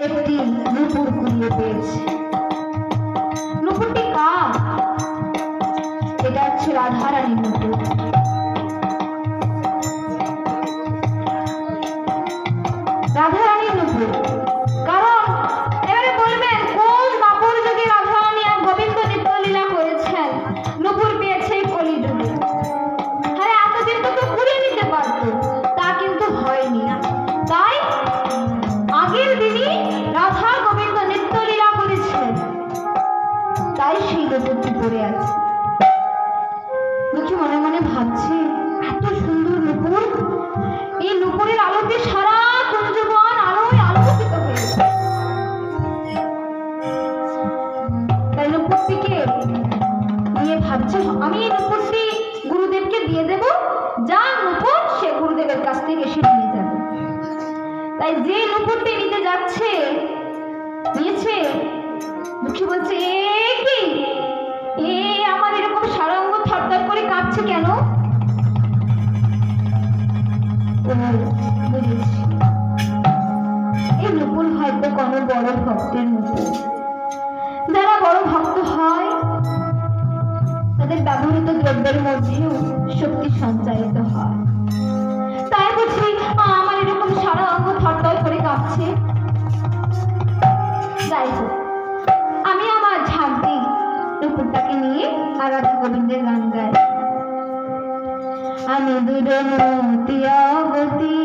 একটি নূপুর কুড়িয়ে পেয়েছে। নূপুরটি কার? এটা হচ্ছে রাধারানীর নূপুর। রাধারানীর নূপুর। কারণ এবারে বলবেন কোন কাপড় যুগে রাধারানী আর গোবিন্দ নিত্যলীলা করেছেন, নূপুর পেয়েছে এই কলিযুগে। হ্যাঁ, এতদিন তো কুড়িয়ে নিতে পারতো, তা কিন্তু হয়নি। তাই আগের দিনই রাধা গোবিন্দ নিত্যলীলা করেছেন, তাই সেই নূপুরটি পড়ে আছে। লক্ষ্মী মনে মনে ভাবছে, এত সুন্দর নূপুর, এই নূপুরের আলোতে সারা কুঞ্জবন আলোয় আলোকিত হয়েছে। তাই নূপুরটিকে নিয়ে ভাবছে, আমি এই নূপুরটি গুরুদেবকে দিয়ে দেব, যা নূপুর সে গুরুদেবের কাছ থেকে এসে নিয়ে যাবে। তাই যে নূপুরটি নিতে যাচ্ছে, নিয়েছে, লক্ষ্মী বলছে, এ কি, এ আমার এরকম সারাঙ্গ থরথর করে কাঁপছে কেন? বুঝেছি, এই নূপুর হয়তো কোনো বড় ভক্তের নূপুর। যারা বড় ভক্ত হয় তাদের ব্যবহৃত দ্রব্যের মধ্যেও শক্তি সঞ্চারিত হয়। তাই বুঝি আমার এরকম সারা অঙ্গ থরথর করে কাঁপছে। যাই হোক, আমি আমার ঝাঁক দিই, নূপুরটাকে নিয়ে আর রাধা গোবিন্দের গান গাই। আমি দুরমতি অবতী